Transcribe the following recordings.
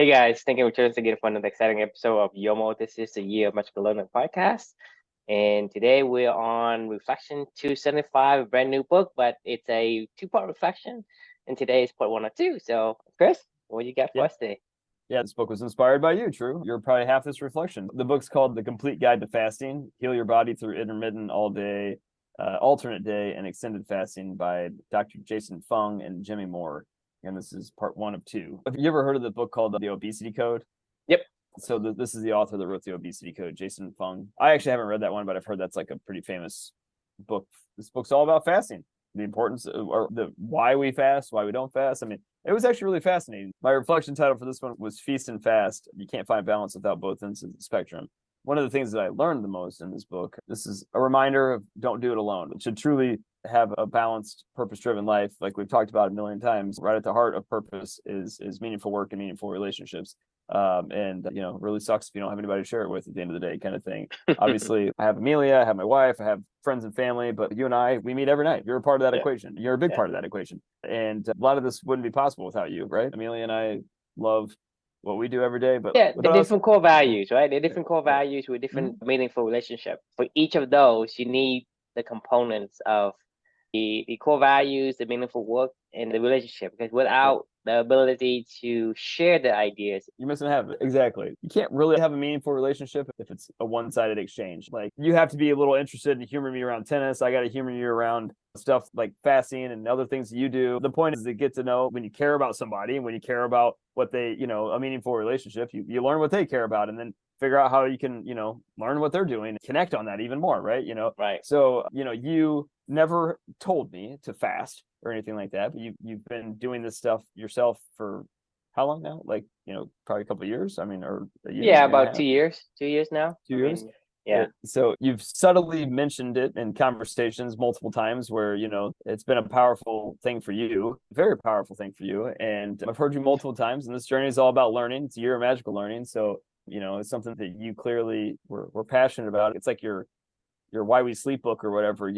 Hey guys, thank you for tuning in again for another exciting episode of YOML. This is the Year of Magical Learning podcast. And today we're on Reflection 275, a brand new book, but it's a two-part reflection. And today is part one or two. So, Chris, what you got for Yeah. us today? Yeah, this book was inspired by you, True. You're probably half this reflection. The book's called The Complete Guide to Fasting, Heal Your Body Through Intermittent All Day, Alternate Day, and Extended Fasting by Dr. Jason Fung and Jimmy Moore. And this is part one of two. Have you ever heard of the book called The Obesity Code? Yep. So this is the author that wrote The Obesity Code, Jason Fung. I actually haven't read that one, but I've heard that's like a pretty famous book. This book's all about fasting, the importance of, or the why we fast, why we don't fast. I mean, it was actually really fascinating. My reflection title for this one was Feast and Fast. You can't find balance without both ends of the spectrum. One of the things that I learned the most in this book, this is a reminder of don't do it alone. It should truly have a balanced, purpose-driven life. Like we've talked about a million times, right at the heart of purpose is meaningful work and meaningful relationships. Really sucks if you don't have anybody to share it with at the end of the day, kind of thing. Obviously, I have Amelia, I have my wife, I have friends and family, but you and I, we meet every night. You're a part of that equation. You're a big part of that equation. And a lot of this wouldn't be possible without you, right? Amelia and I love what we do every day, but the different core values, right? The different core values with different meaningful relationship. For each of those, you need the components of the core values, the meaningful work, and the relationship. Because without the ability to share the ideas, you're missing half of it. Exactly. You can't really have a meaningful relationship if it's a one-sided exchange. Like you have to be a little interested in humoring me around tennis. I got to humor you around stuff like fasting and other things that you do. The point is to get to know when you care about somebody and when you care about what they, a meaningful relationship, you learn what they care about and then figure out how you can, learn what they're doing, connect on that even more, right? Right. So, you never told me to fast or anything like that, but you've been doing this stuff yourself for how long now? Like, probably a couple of years. I mean, or a year. Yeah, about 2 years. 2 years now. 2 years. Yeah. So you've subtly mentioned it in conversations multiple times where, it's been a powerful thing for you, very powerful thing for you. And I've heard you multiple times, and this journey is all about learning. It's a year of magical learning. So, it's something that you clearly were passionate about. It's like your Why We Sleep book or whatever,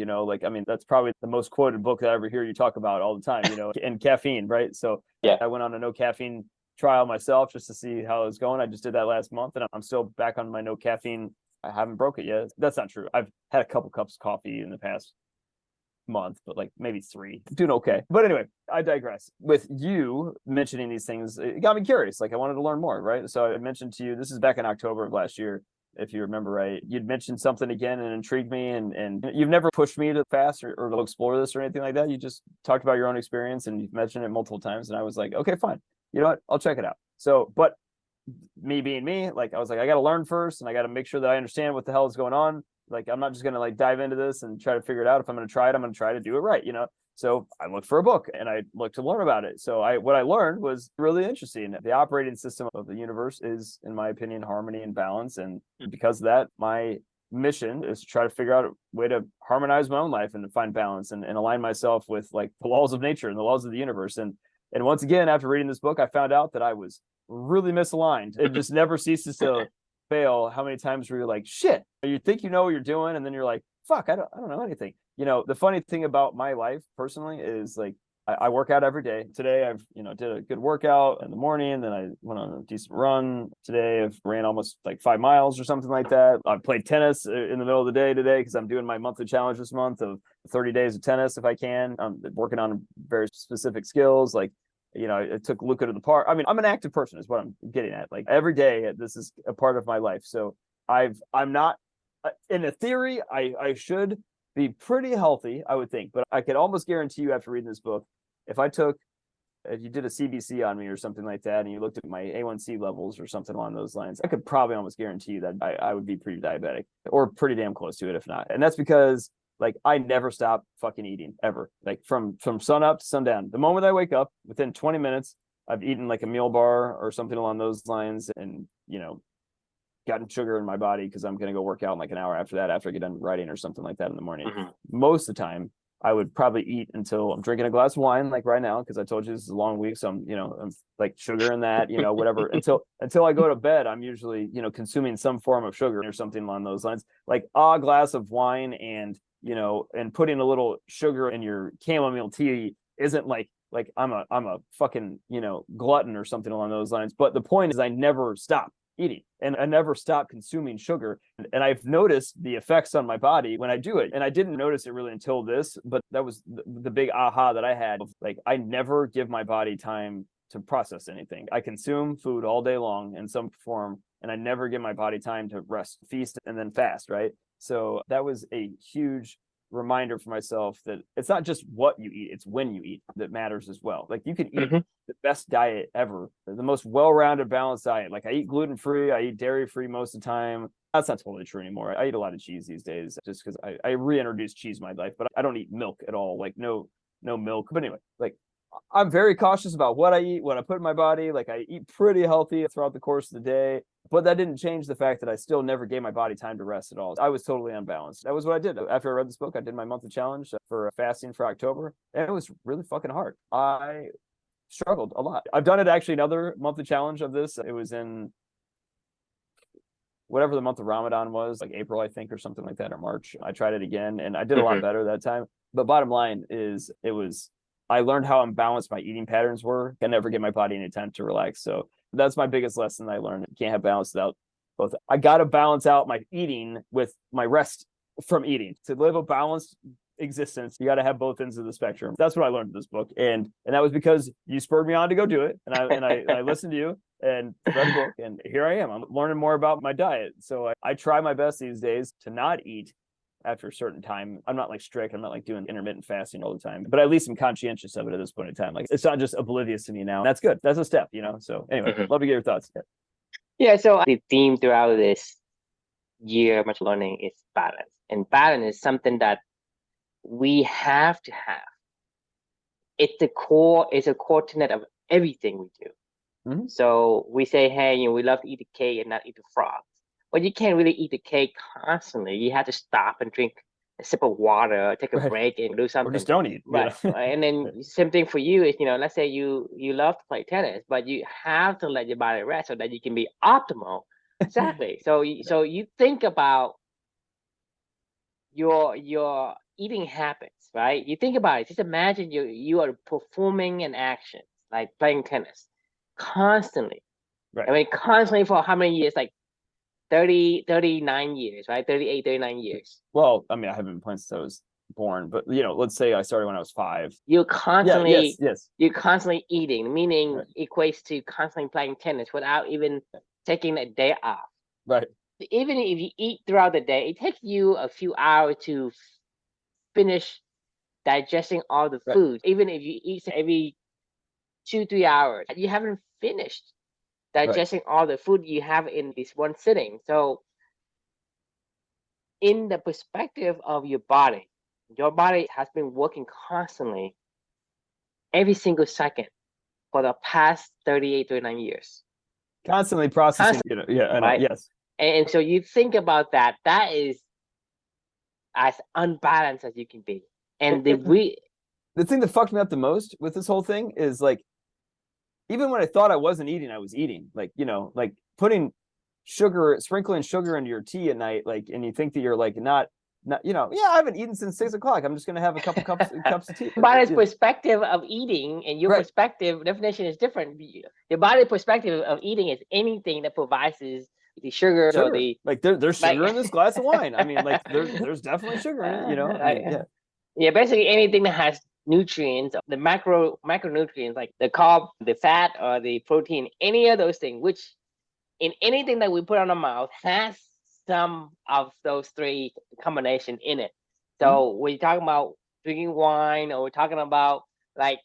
that's probably the most quoted book that I ever hear you talk about all the time, and caffeine, right? So yeah, I went on a no caffeine trial myself just to see how it was going. I just did that last month and I'm still back on my no caffeine. I haven't broke it yet. That's not true. I've had a couple cups of coffee in the past month, but like maybe 3. Doing okay. But anyway, I digress. With you mentioning these things, it got me curious. Like I wanted to learn more, right? So I mentioned to you, this is back in October of last year, if you remember right. You'd mentioned something again and intrigued me, and you've never pushed me to fast or to explore this or anything like that. You just talked about your own experience and you've mentioned it multiple times, and I was like, okay, fine. You know what? I'll check it out. So, but me being me, like I was like, I got to learn first and I got to make sure that I understand what the hell is going on. Like, I'm not just going to like dive into this and try to figure it out. If I'm going to try it, I'm going to try to do it right, So I looked for a book and I looked to learn about it. So what I learned was really interesting. The operating system of the universe is, in my opinion, harmony and balance. And because of that, my mission is to try to figure out a way to harmonize my own life and to find balance and align myself with like the laws of nature and the laws of the universe. And once again, after reading this book, I found out that I was really misaligned. It just never ceases to fail how many times where you're like, shit, you think you know what you're doing, and then you're like, fuck, I don't know anything. The funny thing about my life personally is like I work out every day. Today I've did a good workout in the morning, then I went on a decent run. Today I've ran almost like 5 miles or something like that. I played tennis in the middle of the day today because I'm doing my monthly challenge this month of 30 days of tennis if I can. I'm working on very specific skills like I took Luca to the park. I mean, I'm an active person is what I'm getting at. Like every day, this is a part of my life. So I'm not, in a theory, I should be pretty healthy, I would think. But I could almost guarantee you after reading this book, if you did a CBC on me or something like that, and you looked at my A1C levels or something along those lines, I could probably almost guarantee you that I would be pretty diabetic or pretty damn close to it, if not. And that's because like I never stop fucking eating ever. Like from sun up to sundown. The moment I wake up, within 20 minutes, I've eaten like a meal bar or something along those lines, and gotten sugar in my body because I'm gonna go work out in like an hour after that, after I get done writing or something like that in the morning. Most of the time, I would probably eat until I'm drinking a glass of wine, like right now, because I told you this is a long week, so I'm like sugar in that, whatever. Until I go to bed, I'm usually consuming some form of sugar or something along those lines, like a glass of wine and putting a little sugar in your chamomile tea isn't like like I'm a fucking, glutton or something along those lines. But the point is I never stop eating and I never stop consuming sugar. And I've noticed the effects on my body when I do it. And I didn't notice it really until this, but that was the big aha that I had. Like, I never give my body time to process anything. I consume food all day long in some form, and I never give my body time to rest, feast, and then fast, right? So that was a huge reminder for myself that it's not just what you eat, it's when you eat that matters as well. Like, you can eat the best diet ever, the most well-rounded, balanced diet. Like, I eat gluten-free, I eat dairy-free most of the time. That's not totally true anymore. I eat a lot of cheese these days just because I reintroduced cheese in my life, but I don't eat milk at all. Like, no milk. But anyway, like, I'm very cautious about what I eat, what I put in my body. Like, I eat pretty healthy throughout the course of the day, but that didn't change the fact that I still never gave my body time to rest at all. I was totally unbalanced. That was what I did. After I read this book, I did my monthly challenge for fasting for October, and it was really fucking hard. I struggled a lot. I've done it actually another monthly challenge of this. It was in whatever the month of Ramadan was, like April, I think, or something like that, or March. I tried it again, and I did a lot better that time. But bottom line is, I learned how unbalanced my eating patterns were. I never give my body any time to relax. So that's my biggest lesson I learned. You can't have balance without both. I got to balance out my eating with my rest from eating. To live a balanced existence, you got to have both ends of the spectrum. That's what I learned in this book. And that was because you spurred me on to go do it. And I listened to you and read the book. And here I am. I'm learning more about my diet. So I try my best these days to not eat after a certain time. I'm not like strict. I'm not like doing intermittent fasting all the time, but at least I'm conscientious of it at this point in time. Like, it's not just oblivious to me now. That's good. That's a step, So anyway, love to get your thoughts. Yeah. So the theme throughout this year of much learning is balance, and balance is something that we have to have. It's a core tenet of everything we do. So we say, hey, we love to eat the cake and not eat the frog. But you can't really eat the cake constantly. You have to stop and drink a sip of water, take a break, and do something. Or just don't eat. Right. And then same thing for you is, let's say you love to play tennis, but you have to let your body rest so that you can be optimal. Exactly. So you think about your eating habits, right? You think about it. Just imagine you are performing an action like playing tennis constantly. Right. I mean, constantly for how many years? Like 39 years, right? 38, 39 years. Well, I mean, I haven't been playing since I was born, but let's say I started when I was 5. You're constantly, yes. You're constantly eating, meaning equates to constantly playing tennis without even taking a day off. Right. Even if you eat throughout the day, it takes you a few hours to finish digesting all the food. Even if you eat every 2-3 hours, you haven't finished digesting all the food you have in this one sitting. So in the perspective of your body has been working constantly every single second for the past 38, 39 years. Constantly processing. Right? Yes. And so you think about that is as unbalanced as you can be. And the thing that fucked me up the most with this whole thing is, like, even when I thought I wasn't eating, I was eating. Like, like sprinkling sugar into your tea at night, like, and you think that you're like not, I haven't eaten since 6 o'clock. I'm just gonna have a couple cups of tea. Body's perspective of eating and your perspective definition is different. Your body perspective of eating is anything that provides the sugar. Or the like there's sugar in this glass of wine. I mean, like there's definitely sugar in it. Yeah, basically anything that has nutrients, the macronutrients like the carb, the fat, or the protein, any of those things, which in anything that we put on our mouth has some of those three combination in it. So when you're talking about drinking wine, or we're talking about like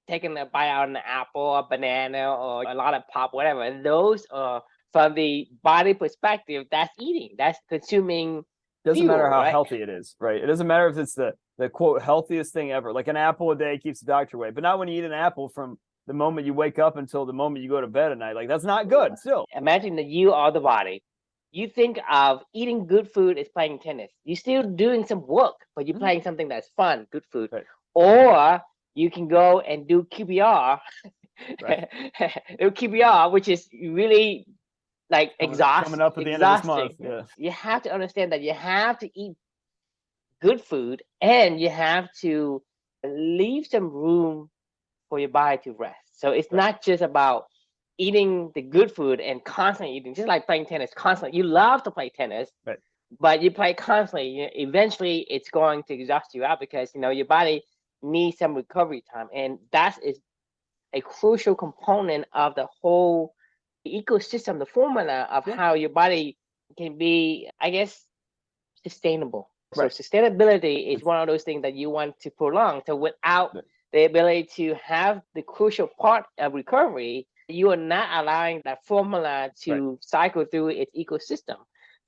taking a bite out of an apple, a banana, or a lot of pop, whatever, those are from the body perspective, that's eating, that's consuming. Doesn't matter how healthy it is, right? It doesn't matter if it's the quote healthiest thing ever. Like an apple a day keeps the doctor away, but not when you eat an apple from the moment you wake up until the moment you go to bed at night. Like, that's not good. Still, imagine that you are the body. You think of eating good food as playing tennis. You're still doing some work, but you're playing something that's fun, good food. Right. Or you can go and do QBR, do QBR, which is really like exhausting. Coming up at the end of this month. Yeah. You have to understand that you have to eat good food, and you have to leave some room for your body to rest. So it's not just about eating the good food and constantly eating, just like playing tennis constantly. You love to play tennis, right, but you play constantly. Eventually, it's going to exhaust you out because your body needs some recovery time, and that is a crucial component of the whole ecosystem, the formula of how your body can be, I guess, sustainable. right. So sustainability is one of those things that you want to prolong. So without the ability to have the crucial part of recovery, you are not allowing that formula to cycle through its ecosystem.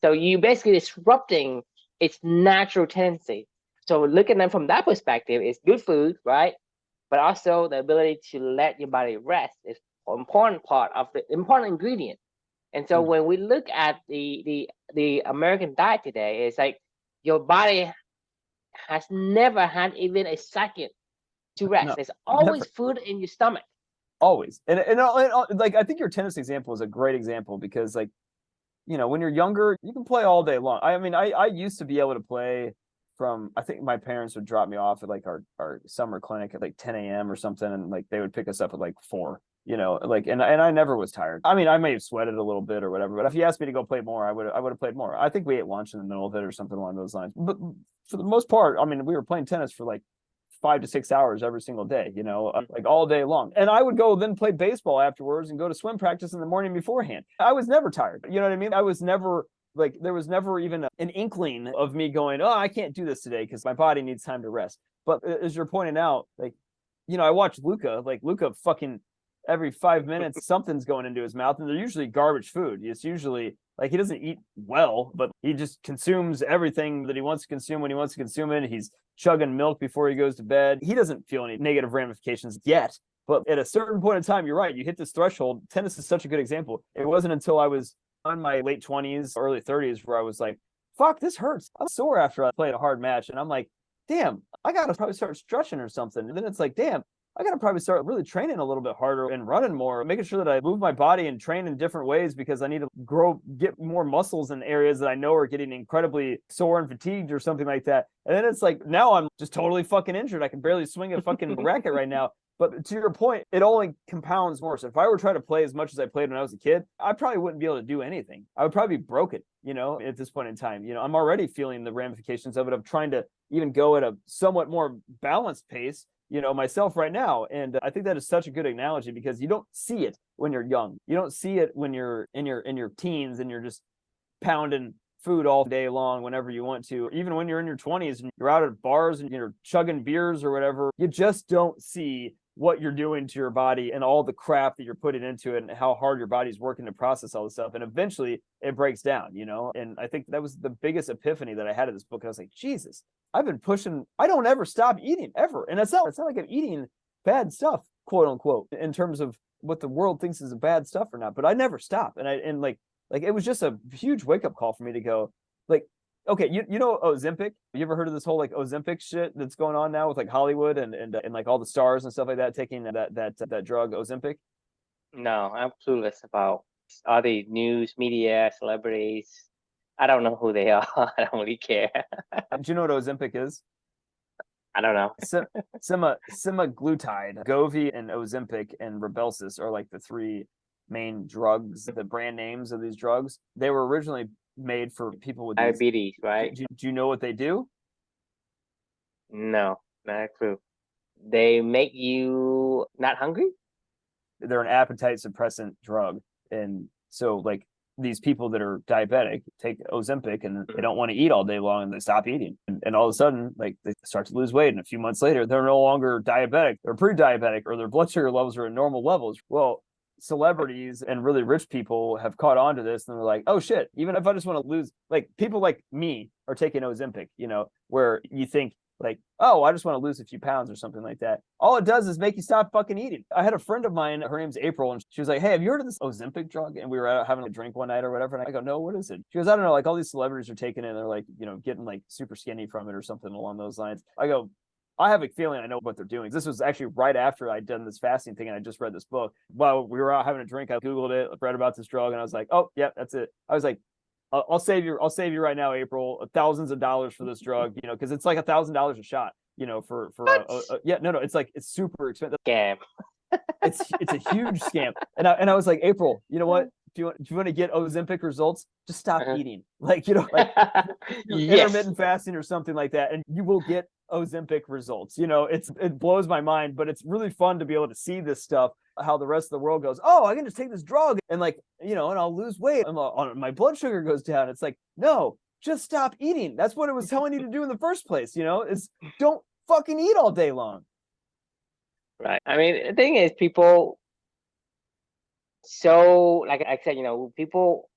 So you basically disrupting its natural tendency. So looking at it from that perspective, it's good food, right? But also the ability to let your body rest is an important part of the important ingredient. And so when we look at the American diet today, it's like your body has never had even a second to rest. No, There's always never. food in your stomach. Always. And like, I think your tennis example is a great example because, like, when you're younger, you can play all day long. I mean, I used to be able to play from, I think my parents would drop me off at like our summer clinic at like 10 a.m. or something. And like, they would pick us up at like 4, like, and I never was tired. I mean, I may have sweated a little bit or whatever, but if you asked me to go play more, I would have played more. I think we ate lunch in the middle of it or something along those lines. But for the most part, I mean, we were playing tennis for like 5 to 6 hours every single day, like all day long. And I would go then play baseball afterwards and go to swim practice in the morning beforehand. I was never tired. You know what I mean? I was never like, there was never even an inkling of me going, oh, I can't do this today because my body needs time to rest. But as you're pointing out, like, I watch Luca fucking every 5 minutes, something's going into his mouth, and they're usually garbage food. It's usually like he doesn't eat well, but he just consumes everything that he wants to consume when he wants to consume it. He's chugging milk before he goes to bed. He doesn't feel any negative ramifications yet. But at a certain point in time, you're right, you hit this threshold. Tennis is such a good example. It wasn't until I was in my late 20s, early 30s, where I was like, fuck, this hurts. I'm sore after I played a hard match. And I'm like, damn, I got to probably start stretching or something. And then it's like, damn, I got to probably start really training a little bit harder and running more, making sure that I move my body and train in different ways because I need to get more muscles in areas that I know are getting incredibly sore and fatigued or something like that. And then it's like, now I'm just totally fucking injured. I can barely swing a fucking racket right now. But to your point, it only compounds more. So if I were trying to play as much as I played when I was a kid, I probably wouldn't be able to do anything. I would probably be broken, at this point in time. I'm already feeling the ramifications of it, of trying to even go at a somewhat more balanced pace, myself right now. And I think that is such a good analogy because you don't see it when you're young. You don't see it when you're in your teens and you're just pounding food all day long whenever you want to. Even when you're in your 20s and you're out at bars and you're chugging beers or whatever, you just don't see what you're doing to your body and all the crap that you're putting into it and how hard your body's working to process all this stuff. And eventually it breaks down, And I think that was the biggest epiphany that I had in this book. I was like, Jesus, I've been pushing. I don't ever stop eating ever. And it's not like I'm eating bad stuff, quote unquote, in terms of what the world thinks is a bad stuff or not, but I never stop. And like it was just a huge wake up call for me to go, like, okay, you know Ozempic? You ever heard of this whole like Ozempic shit that's going on now with like Hollywood and like all the stars and stuff like that taking that drug Ozempic? No, I'm clueless about all the news, media, celebrities. I don't know who they are. I don't really care. Do you know what Ozempic is? I don't know. Semaglutide, Govy and Ozempic and Rybelsus are like the 3 main drugs, the brand names of these drugs. They were originally made for people with diabetes, right? Do you know what they do? No, not a clue. They make you not hungry? They're an appetite suppressant drug. And so like these people that are diabetic take Ozempic and they don't want to eat all day long and they stop eating. And all of a sudden, like they start to lose weight. And a few months later, they're no longer diabetic. They're pre-diabetic or their blood sugar levels are at normal levels. Well, celebrities and really rich people have caught on to this and they're like, oh shit, even if I just want to lose, like people like me are taking Ozempic, where you think like, oh, I just want to lose a few pounds or something like that. All it does is make you stop fucking eating. I had a friend of mine, her name's April, and she was like, hey, have you heard of this Ozempic drug? And we were out having a drink one night or whatever. And I go, no, what is it? She goes, I don't know, like all these celebrities are taking it and they're like, getting like super skinny from it or something along those lines. I go, I have a feeling I know what they're doing. This was actually right after I'd done this fasting thing and I just read this book. While we were out having a drink, I Googled it, read about this drug, and I was like, oh, yeah, that's it. I was like, I'll save you right now, April, thousands of dollars for this drug, because it's like $1,000 a shot. for What? yeah, no, it's like, it's super expensive. Scam. It's a huge scam. And I was like, April, you know what? If you want to get Ozempic results, just stop eating. Like, like Yes. intermittent fasting or something like that, and you will get Ozempic results. It blows my mind, but it's really fun to be able to see this stuff, how the rest of the world goes, oh, I can just take this drug and and I'll lose weight and my blood sugar goes down. It's like, no, just stop eating. That's what it was telling you to do in the first place. Is don't fucking eat all day long. Right. I mean, the thing is, people, so like I said, people,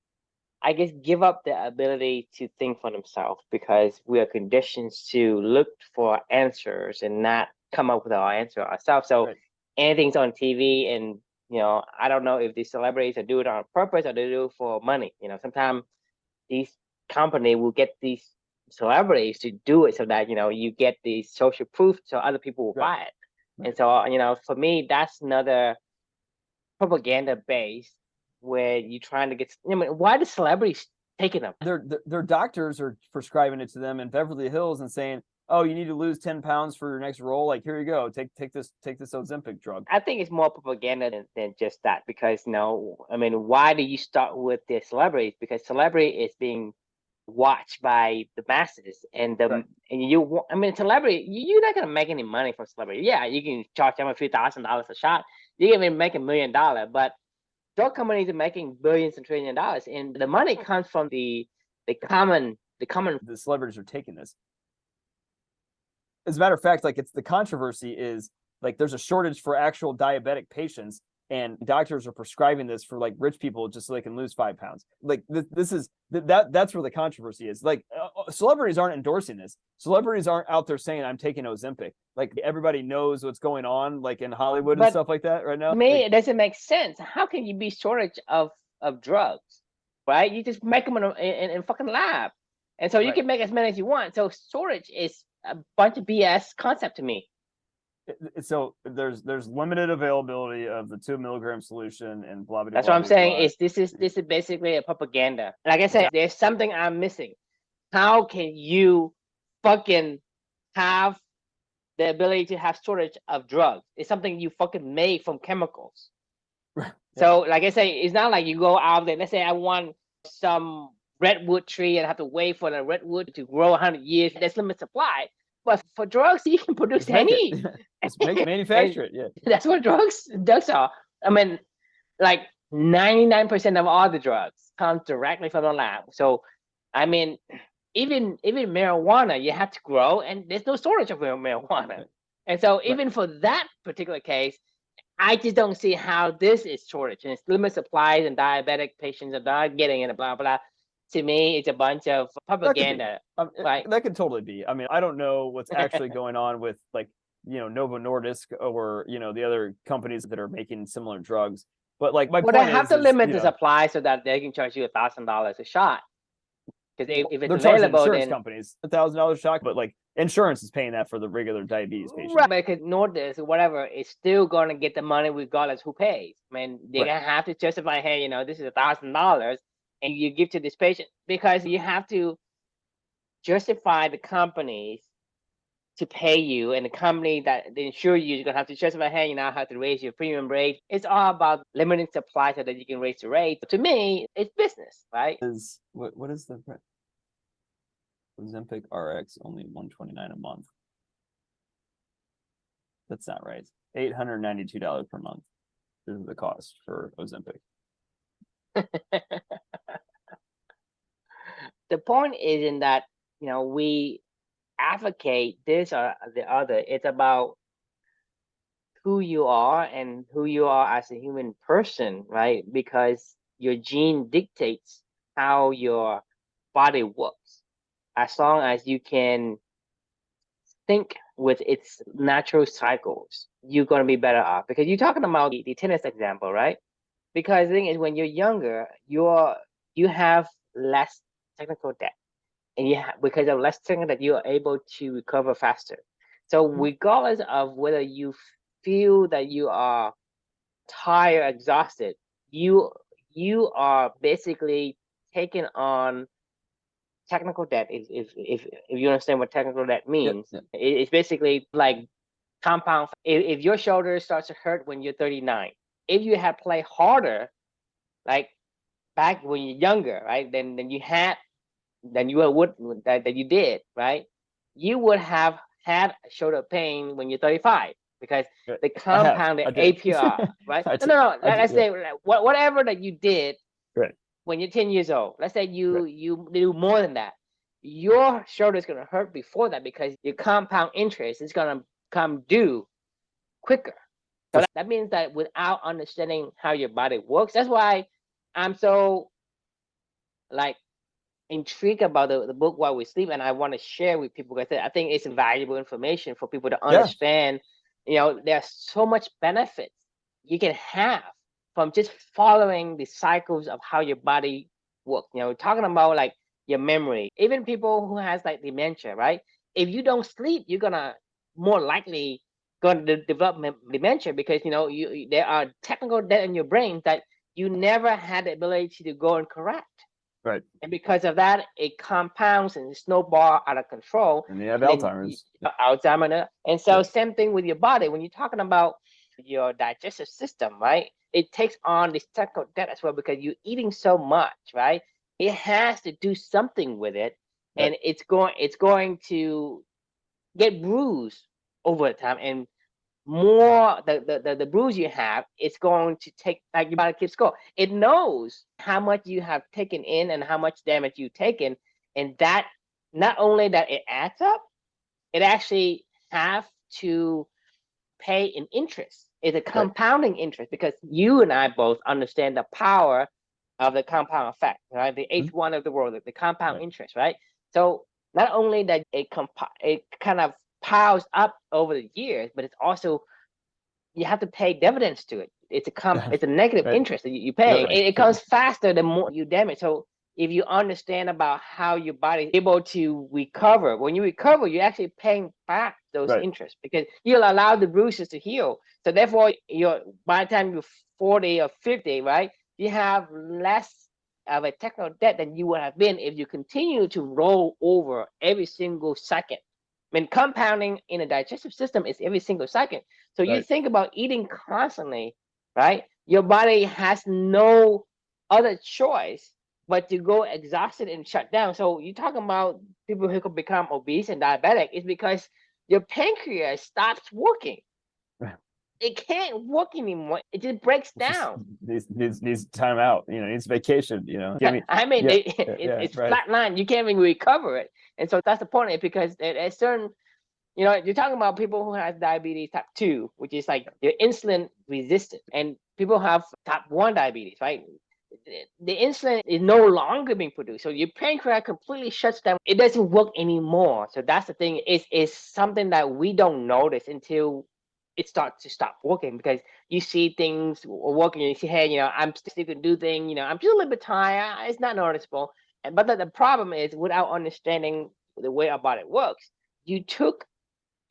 I guess, give up the ability to think for themselves because we are conditioned to look for answers and not come up with our answer ourselves. So Right. anything's on TV, and I don't know if these celebrities are doing it on purpose or they do it for money. Sometimes these company will get these celebrities to do it so that you get the social proof, so other people will buy it. And so for me, that's another propaganda base where you're trying to get. Why the celebrities taking them? Their doctors are prescribing it to them in Beverly Hills and saying, oh, you need to lose 10 pounds for your next role. Like, here you go. Take this Ozempic drug. I think it's more propaganda than just that, because why do you start with the celebrities? Because celebrity is being watched by the masses, and celebrity, you're not gonna make any money from celebrity. Yeah, you can charge them a few $1,000s a shot. You can even make $1 million, but drug companies are making billions and trillions of dollars, and the money comes from the common. The celebrities are taking this. As a matter of fact, like, the controversy is, like, there's a shortage for actual diabetic patients, and doctors are prescribing this for like rich people just so they can lose 5 pounds. Like, this is that's where the controversy is. Like, celebrities aren't endorsing this. Celebrities aren't out there saying, I'm taking Ozempic. Like, everybody knows what's going on, like in Hollywood and stuff like that right now. To me, it doesn't make sense. How can you be shortage of drugs, right? You just make them in fucking lab, and so you can make as many as you want. So shortage is a bunch of BS concept to me. So there's limited availability of the 2 milligram solution and blah blah. That's what I'm saying. This is basically a propaganda. Like I said, there's something I'm missing. How can you fucking have the ability to have shortage of drugs? It's something you fucking made from chemicals. So, like I say, it's not like you go out there. Let's say I want some redwood tree and have to wait for the redwood to grow 100 years. There's limited supply. But for drugs, you can produce any. Just manufacture it. Yeah. That's what drugs are. I mean, like 99% of all the drugs come directly from the lab. So, I mean, even marijuana, you have to grow, and there's no storage of marijuana. And so, even for that particular case, I just don't see how this is shortage, and it's limited supplies, and diabetic patients are not getting it, and blah blah. To me, it's a bunch of propaganda. Right? That could totally be. I mean, I don't know what's actually going on with, like, Novo Nordisk or the other companies that are making similar drugs. But like, my point they have to limit the know, supply so that they can charge you $1,000 a shot. Because if it's they're available, insurance then companies $1,000 shot, but like, insurance is paying that for the regular diabetes patient. right? Because Nordisk or whatever is still going to get the money regardless who pays. I mean, they're gonna have to justify, hey, this is $1,000, and you give to this patient, because you have to justify the companies to pay you, and the company that they insure you is gonna have to justify, hey, you now have to raise your premium rate. It's all about limiting supply so that you can raise the rate. To me, it's business, right? What is the Ozempic RX only $129 a month? That's not right. $892 per month is the cost for Ozempic. The point is in that we advocate this or the other. It's about who you are and who you are as a human person, right? Because your gene dictates how your body works. As long as you can think with its natural cycles, you're going to be better off. Because you're talking about the tennis example, right? Because the thing is, when you're younger, you have less technical debt, and because of less technical debt, you are able to recover faster. So regardless of whether you feel that you are tired, exhausted, you are basically taking on technical debt is, if you understand what technical debt means, Yep. it's basically like compound. If your shoulder starts to hurt when you're 39, if you had played harder, like back when you're younger, right, than you did, right, you would have had shoulder pain when you're 35 because the compounded I did. APR, right? I No. did, Let's yeah. say whatever that you did Right. when you're 10 years old. Let's say you Right. you do more than that. Your shoulder is gonna hurt before that because your compound interest is gonna come due quicker. So that means that without understanding how your body works, that's why I'm so like intrigued about the book While We Sleep, and I want to share with people because I think it's valuable information for people to understand. There's so much benefits you can have from just following the cycles of how your body works. Talking about like your memory, even people who has like dementia, right? If you don't sleep, you're gonna more likely going to develop dementia because there are technical debt in your brain that you never had the ability to go and correct. Right. And because of that, it compounds and snowball out of control. And you have Alzheimer's. Alzheimer's. And so same thing with your body. When you're talking about your digestive system, right? It takes on this technical debt as well because you're eating so much, right? It has to do something with it. Right. And it's going to get bruised over time. And more the bruise you have, it's going to take, like your body keeps score. It knows how much you have taken in and how much damage you've taken, and that not only that it adds up, it actually have to pay in interest. It's a compounding interest because you and I both understand the power of the compound effect, right? The H1 of the world, the compound interest, right? So not only that it kind of piles up over the years, but it's also you have to pay dividends to it. It's a negative interest that you pay. It comes faster the more you damage. So if you understand about how your body is able to recover, when you recover, you're actually paying back those interests because you'll allow the bruises to heal. So therefore, by the time you're 40 or 50, right, you have less of a technical debt than you would have been if you continue to roll over every single second. I mean, compounding in a digestive system is every single second. So you think about eating constantly, right? Your body has no other choice but to go exhausted and shut down. So you're talking about people who could become obese and diabetic is because your pancreas stops working. It can't work anymore. It just breaks down. Needs time out. Needs vacation. It's flatline. You can't even recover it. And so that's the point of it because at certain, you're talking about people who have diabetes type 2, which is like they're insulin resistant, and people have type 1 diabetes, right? The insulin is no longer being produced. So your pancreas completely shuts down. It doesn't work anymore. So that's the thing. It's something that we don't notice until it starts to stop working because you see things working and you see, hey, I'm still can do things, I'm just a little bit tired. It's not noticeable. But the problem is without understanding the way our body works, you took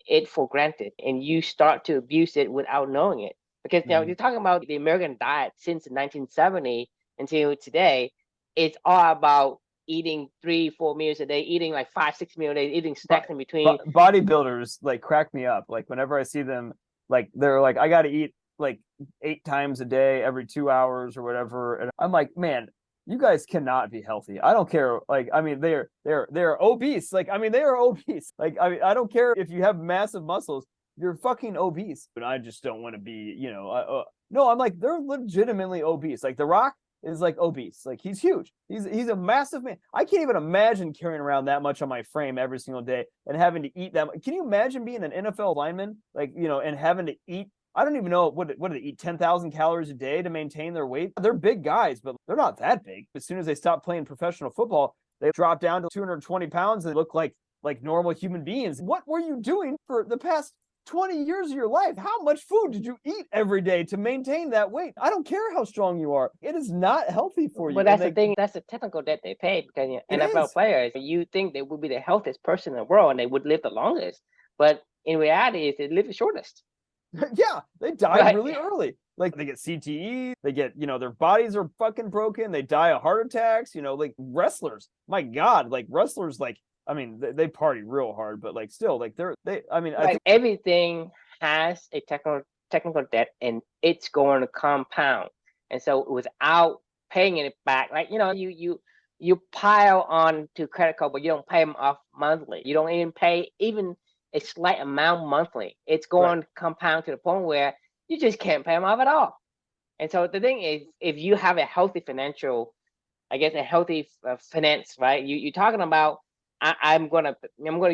it for granted and you start to abuse it without knowing it. Because you're talking about the American diet since 1970 until today, it's all about eating 3-4 meals a day, eating like 5-6 meals a day, eating snacks in between. Bodybuilders like crack me up. Like whenever I see them, like they're like, I got to eat like 8 times a day every 2 hours or whatever, and I'm like, man, you guys cannot be healthy. I don't care. Like, I mean, they're obese. Like, I mean, they are obese. Like, I mean, I don't care if you have massive muscles. You're fucking obese. But I just don't want to be, no, I'm like, they're legitimately obese. Like The Rock is like obese. Like he's huge. He's a massive man. I can't even imagine carrying around that much on my frame every single day and having to eat that much. Can you imagine being an NFL lineman? Like, and having to eat, I don't even know what do they eat, 10,000 calories a day to maintain their weight. They're big guys, but they're not that big. As soon as they stop playing professional football, they drop down to 220 pounds and look like normal human beings. What were you doing for the past 20 years of your life? How much food did you eat every day to maintain that weight? I don't care how strong you are. It is not healthy for you. But that's the thing. That's the technical debt they pay because NFL players, you think they would be the healthiest person in the world and they would live the longest. But in reality, they live the shortest. Yeah, they die Right. really early. Like they get CTE, they get, their bodies are fucking broken, they die of heart attacks, like wrestlers. My God, like wrestlers, like, I mean, they party real hard, but like still, like I mean, I think Everything has a technical debt, and it's going to compound. And so without paying it back, like you pile on to credit card, but you don't pay them off monthly. You don't even pay even a slight amount monthly. It's going to compound to the point where you just can't pay them off at all. And so the thing is, if you have a healthy financial, I guess a healthy finance, right? You're talking about I'm gonna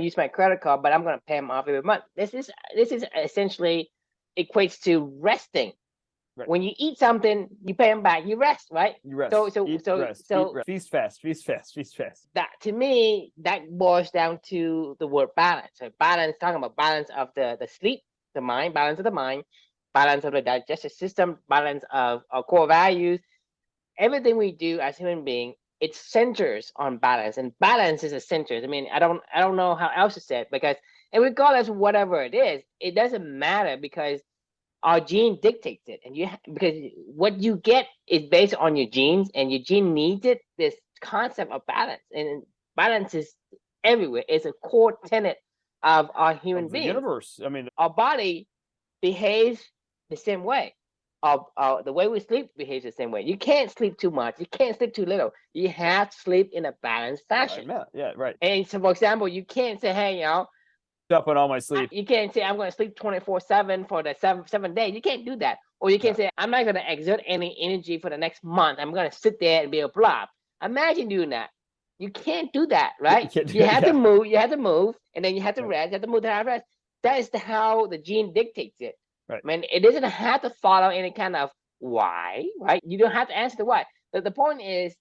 use my credit card, but I'm gonna pay them off every month. This is essentially equates to resting. Right. When you eat something, you pay them back. You rest, right? You rest. So Eat, so rest, so eat, rest. Feast fast, feast fast, feast fast. That, to me, that boils down to the word balance. So balance, talking about balance of the sleep, the mind, balance of the mind, balance of the digestive system, balance of our core values. Everything we do as human beings, it centers on balance, and balance is a center. I mean, I don't know how else to say it, because, and regardless of whatever it is, it doesn't matter, because our gene dictates it, and because what you get is based on your genes, and your gene needs it. This concept of balance, and balance is everywhere. It's a core tenet of our human being universe. I mean, our body behaves the same way. The way we sleep behaves the same way. You can't sleep too much. You can't sleep too little. You have to sleep in a balanced fashion. Yeah, right. And so, for example, you can't say, hey, up on all my sleep. You can't say I'm going to sleep 24/7 for the seven days. You can't do that. Or you can't say I'm not going to exert any energy for the next month. I'm going to sit there and be a blob. Imagine doing that. You can't do that, right? You have to move. You have to move, and then you have to rest. You have to move to have rest. That is how the gene dictates it. Right. I mean, it doesn't have to follow any kind of why, right? You don't have to answer the why. But the point is,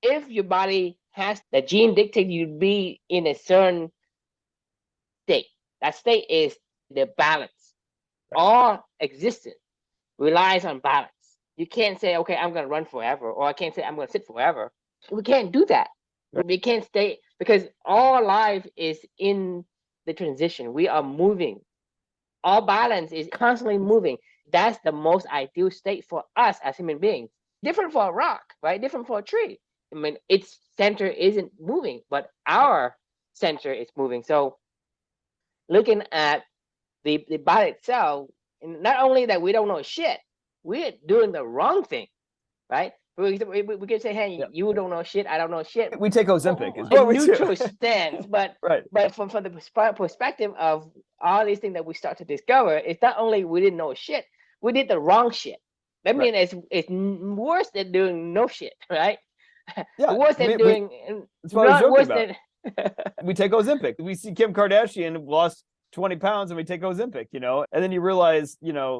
if your body has the gene dictate you to be in a certain state, that state is the balance. Right. All existence relies on balance. You can't say, okay, I'm going to run forever, or I can't say I'm going to sit forever. We can't do that. Right. We can't stay, because all life is in the transition. We are moving. All balance is constantly moving. That's the most ideal state for us as human beings. Different for a rock, right? Different for a tree. I mean, its center isn't moving, but our center is moving. So looking at the body itself, and not only that we don't know shit, we're doing the wrong thing, right? We can say, hey, you don't know shit, I don't know shit. We take Ozempic. Is what neutral stance, but right. But from the perspective of all these things that we start to discover, it's not only we didn't know shit, we did the wrong shit. That means it's worse than doing no shit, right? Yeah, worse than doing. That's what I was joking about. We take Ozempic. We see Kim Kardashian lost 20 pounds, and we take Ozempic, and then you realize,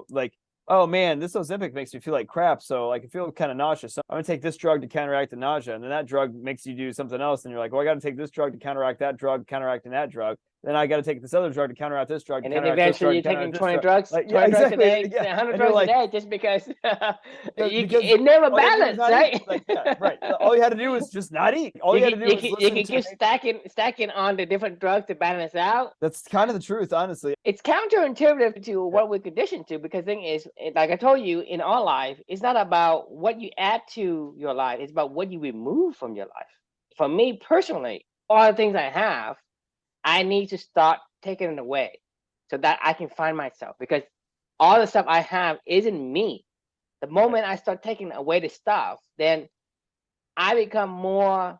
like, oh man, this Ozempic makes me feel like crap. So like I feel kind of nauseous. So I'm gonna take this drug to counteract the nausea. And then that drug makes you do something else. And you're like, well, I got to take this drug to counteract that drug, counteracting that drug. Then I got to take this other drug to counteract this drug. And then eventually you're taking 20 drugs, like, 20 drugs a day, 100 drugs a day, just because, it never balanced, right? Right. All you had to do was just not eat. All you had to do was listen. You can keep stacking on the different drugs to balance out. That's kind of the truth, honestly. It's counterintuitive to what we're conditioned to, because the thing is, like I told you, in our life, it's not about what you add to your life. It's about what you remove from your life. For me personally, all the things I have, I need to start taking it away so that I can find myself, because all the stuff I have isn't me. The moment I start taking away the stuff, then I become more,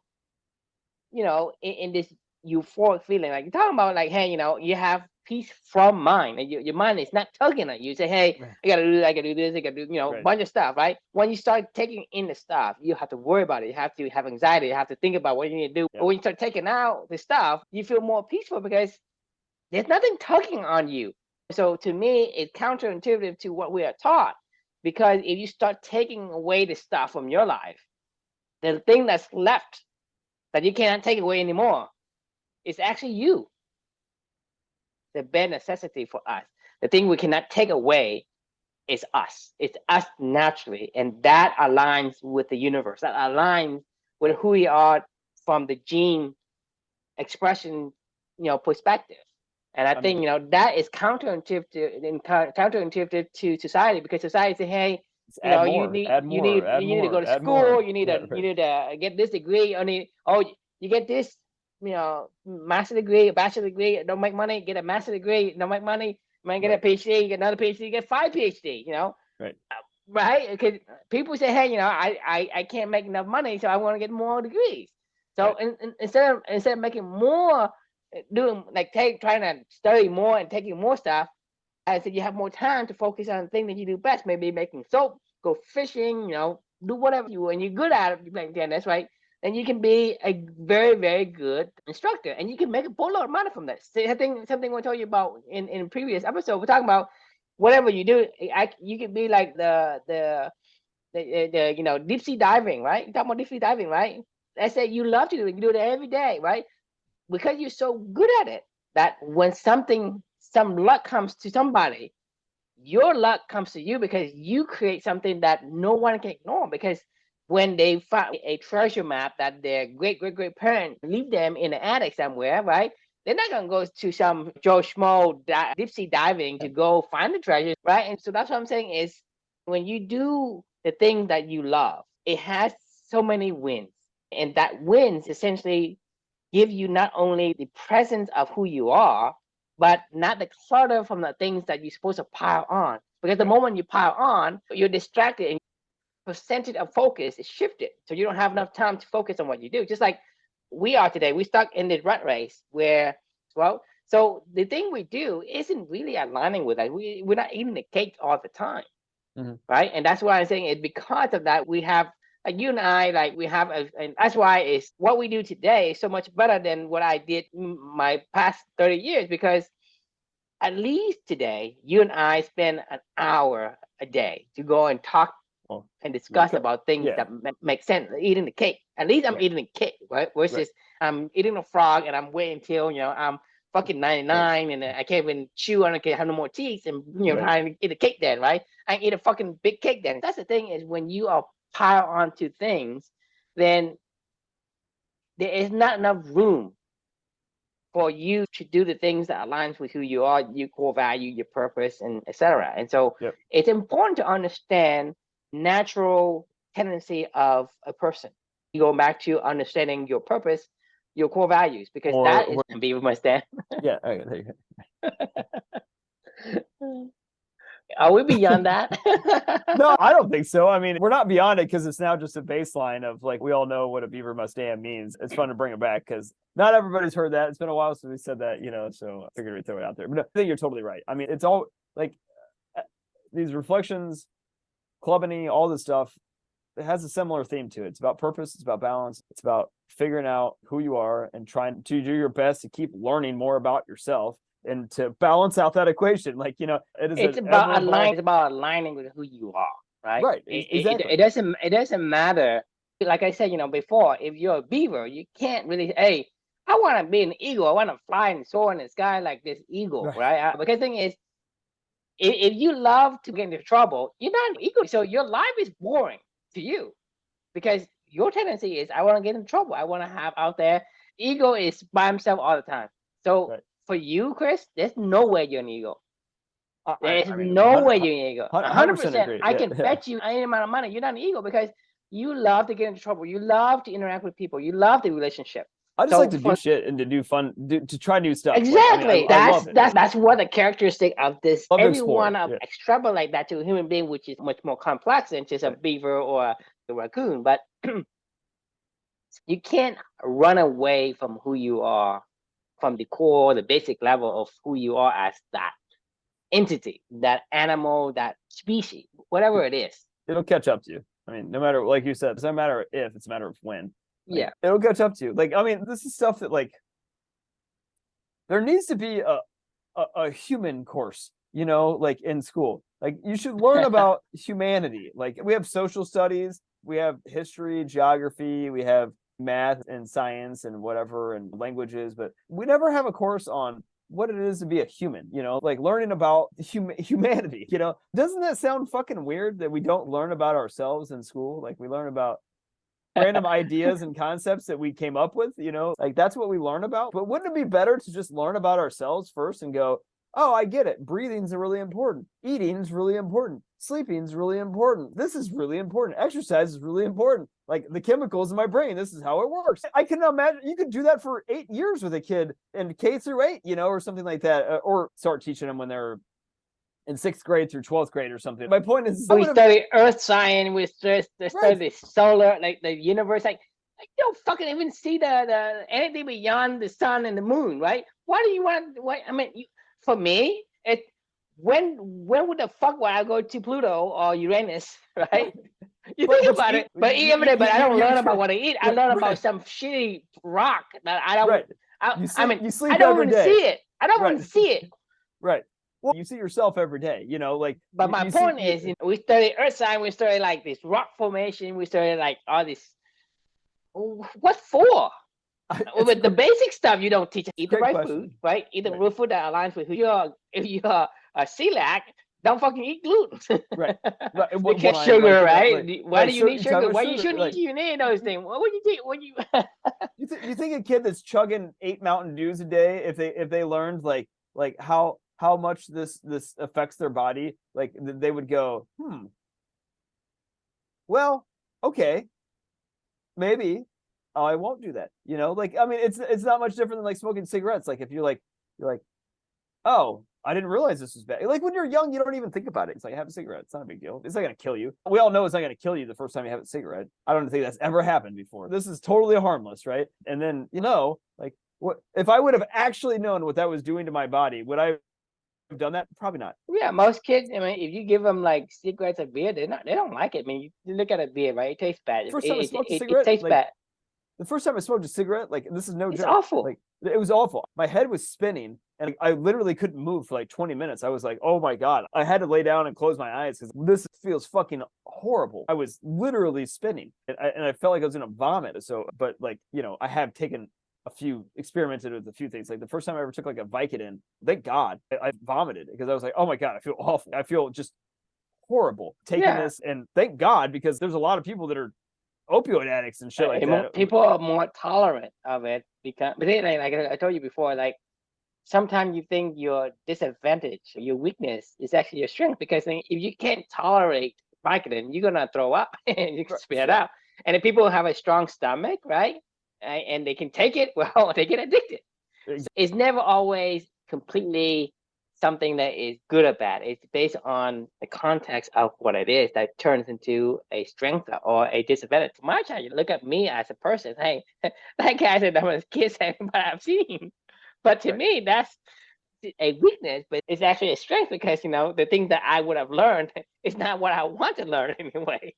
in this euphoric feeling. Like you're talking about, like, hey, you have peace from mind, and your mind is not tugging at you. You say, hey, I gotta do this, I gotta do this, I gotta do, a bunch of stuff, right? When you start taking in the stuff, you have to worry about it. You have to have anxiety. You have to think about what you need to do. But when you start taking out the stuff, you feel more peaceful, because there's nothing tugging on you. So to me, it's counterintuitive to what we are taught, because if you start taking away the stuff from your life, the thing that's left that you cannot take away anymore is actually you. The bare necessity for us. The thing we cannot take away is us. It's us naturally. And that aligns with the universe. That aligns with who we are from the gene expression, perspective. And I think, that is counterintuitive to society, because society say, hey, add you more, need add you more, need add you need to more, go to add school, more. you need Yeah, to right. get this degree, you get this, master degree, bachelor degree, don't make money, get a master degree, don't make money, man, get a PhD, get another PhD, get 5 PhD, Right. Right? Because people say, hey, I can't make enough money, so I want to get more degrees. So Right. instead of making more, doing like trying to study more and taking more stuff, I said you have more time to focus on the thing that you do best. Maybe making soap, go fishing, do whatever and you're good at it. You're like, yeah, that's right. Then you can be a very, very good instructor, and you can make a boatload of money from that. Something I told you about in previous episode. We're talking about whatever you do. You could be like the deep sea diving, right? You talking about deep sea diving, right? I said you love to do it. You do it every day, right? Because you're so good at it that when some luck comes to somebody, your luck comes to you because you create something that no one can ignore. Because when they find a treasure map that their great great great parent leave them in the attic somewhere, right? They're not gonna go to some Joe Schmo deep sea diving to go find the treasure, right? And so that's what I'm saying is, when you do the thing that you love, it has so many wins, and that wins essentially give you not only the presence of who you are, but not the clutter from the things that you're supposed to pile on. Because the moment you pile on, you're distracted and percentage of focus is shifted. So you don't have enough time to focus on what you do. Just like we are today, we're stuck in this rat race where, so the thing we do isn't really aligning with us. We're not eating the cake all the time. Mm-hmm. Right. And that's why I'm saying it's because of that we have, like you and I, like we have, and that's why it's what we do today is so much better than what I did my past 30 years, because at least today, you and I spend an hour a day to go and talk and discuss about things that make sense. Eating the cake. At least I'm eating the cake, right? Versus I'm eating a frog and I'm waiting till, I'm fucking 99 and I can't even chew and I can't have no more teeth and, trying to eat a cake then, right? I eat a fucking big cake then. That's the thing, is when you are pile onto things, then there is not enough room for you to do the things that aligns with who you are, your core value, your purpose, and etc. And so it's important to understand natural tendency of a person. You go back to understanding your purpose, your core values, because that is be with my stand. Yeah, okay, there you go. Are we beyond that? No, I don't think so. I mean, we're not beyond it because it's now just a baseline of like, we all know what a beaver must stand means. It's fun to bring it back because not everybody's heard that. It's been a while since we said that, so I figured we'd throw it out there. But no, I think you're totally right. I mean, it's all like these reflections, clubbing, all this stuff, it has a similar theme to it. It's about purpose. It's about balance. It's about figuring out who you are and trying to do your best to keep learning more about yourself and to balance out that equation. Like, it's about aligning with who you are, right? Right. Exactly. It doesn't matter. Like I said, before, if you're a beaver, you can't really, hey, I want to be an eagle. I want to fly and soar in the sky like this eagle, right? Because the thing is, if you love to get into trouble, you're not an eagle. So your life is boring to you because your tendency is, I want to get in trouble. I want to have out there. Ego is by himself all the time. So for you, Chris, there's no way you're an eagle. There's no way you're an eagle. 100%. I can bet you any amount of money you're not an eagle because you love to get into trouble. You love to interact with people. You love the relationship. I just like to do shit and to do fun, to try new stuff. Exactly. Like, I love it. That's what the characteristic of this. Love Everyone extrapolate that to a human being, which is much more complex than just a beaver or a raccoon. But you can't run away from who you are, from the core, the basic level of who you are as that entity, that animal, that species, whatever it is. It'll catch up to you. I mean, no matter, like you said, it's not a matter of if, it's a matter of when. Like, it'll catch up to you. Like, I mean, this is stuff that, like, there needs to be a human course, like in school. Like, you should learn about humanity. Like, we have social studies, we have history, geography, we have math and science and whatever, and languages, but we never have a course on what it is to be a human, like learning about humanity, doesn't that sound fucking weird that we don't learn about ourselves in school? Like, we learn about random ideas and concepts that we came up with, like that's what we learn about. But wouldn't it be better to just learn about ourselves first and go, oh, I get it. Breathing's really important. Eating's really important. Sleeping's really important. This is really important. Exercise is really important. Like the chemicals in my brain, this is how it works. I can imagine you could do that for 8 years with a kid in K through 8, or something like that, or start teaching them when they're in 6th grade through 12th grade or something. My point is, we study earth science, we study the solar, like the universe, like you don't fucking even see the anything beyond the sun and the moon, right? Why do you want? For me, when would the fuck would I go to Pluto or Uranus, right? You think about it, but I don't learn about what I eat. I learn about some shitty rock that I don't. You sleep I don't every even day. see it. I don't even see it. Right. Well, you see yourself every day, like. But my point is, we study earth science, we study like this rock formation, we study like all this. What for? With the basic stuff, you don't teach. Eat the right food, right? Eat the real food that aligns with who you are. If you're a celiac, don't fucking eat gluten. Right. Because sugar, right? Why do you need sugar? Why you shouldn't eat? You need those things. What would you think? When you you think a kid that's chugging 8 Mountain Dews a day, if they learned like how much this affects their body, like they would go, well, okay, maybe I won't do that. It's not much different than like smoking cigarettes. Like if you're like, oh, I didn't realize this was bad. Like when you're young, you don't even think about it. It's like, have a cigarette. It's not a big deal. It's not going to kill you. We all know it's not going to kill you the first time you have a cigarette. I don't think that's ever happened before. This is totally harmless, right? And then, like what if I would have actually known what that was doing to my body, would I have done that? Probably not. Yeah, most kids, if you give them like cigarettes or beer, they don't like it. You look at a beer, right? It tastes bad. First time I smoked a cigarette, it tastes bad. The first time I smoked a cigarette, like this is no joke. It's awful. Like it was awful. My head was spinning and I literally couldn't move for like 20 minutes. I was like, oh my God. I had to lay down and close my eyes because this feels fucking horrible. I was literally spinning and I felt like I was going to vomit. So, but like, I have experimented with a few things. Like the first time I ever took like a Vicodin, thank God I vomited because I was like, oh my God, I feel awful. I feel just horrible taking this. And thank God, because there's a lot of people that are opioid addicts and shit like that. People are more tolerant of it because, but then, like I told you before, like sometimes you think your disadvantage, your weakness is actually your strength, because if you can't tolerate Vicodin, you're gonna throw up and you can spit it out. And if people have a strong stomach, right, and they can take it, well, they get addicted. Exactly. It's never always completely something that is good or bad. It's based on the context of what it is that turns into a strength or a disadvantage. For my child, you look at me as a person. Hey, that guy said that was kids but I've seen. But to me, that's a weakness, but it's actually a strength because the thing that I would have learned is not what I want to learn anyway.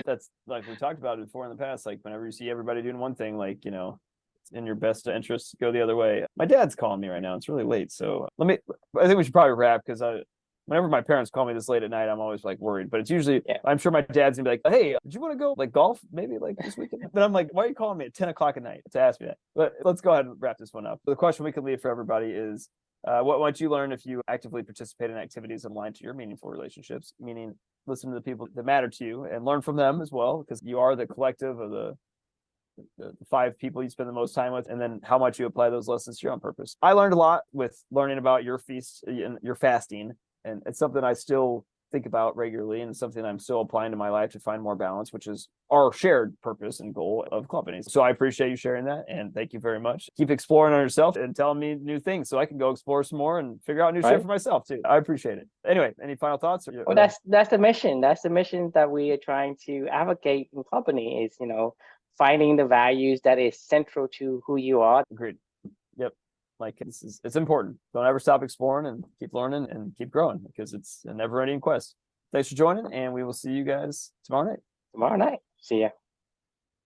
That's like we talked about it before in the past. Like whenever you see everybody doing one thing, like it's in your best interest to go the other way. My dad's calling me right now. It's really late, so I think we should probably wrap, because whenever my parents call me this late at night, I'm always like worried. But it's usually I'm sure my dad's gonna be like, hey, did you want to go like golf maybe like this weekend? But I'm like, why are you calling me at 10 o'clock at night to ask me that? But let's go ahead and wrap this one up. The question we can leave for everybody is, what might you learn if you actively participate in activities aligned to your meaningful relationships? Meaning, listen to the people that matter to you and learn from them as well, because you are the collective of the 5 people you spend the most time with, and then how much you apply those lessons to your own purpose. I learned a lot with learning about your feast and your fasting, and it's something I still think about regularly, and it's something I'm still applying to my life to find more balance, which is our shared purpose and goal of companies. So I appreciate you sharing that, and thank you very much. Keep exploring on yourself and telling me new things so I can go explore some more and figure out new shit for myself too. I appreciate it. Anyway, any final thoughts? Well, that's the mission. That's the mission that we are trying to advocate in company is, finding the values that is central to who you are. Agreed. Yep. Like it's important. Don't ever stop exploring and keep learning and keep growing, because it's a never-ending quest. Thanks for joining, and we will see you guys tomorrow night. See ya.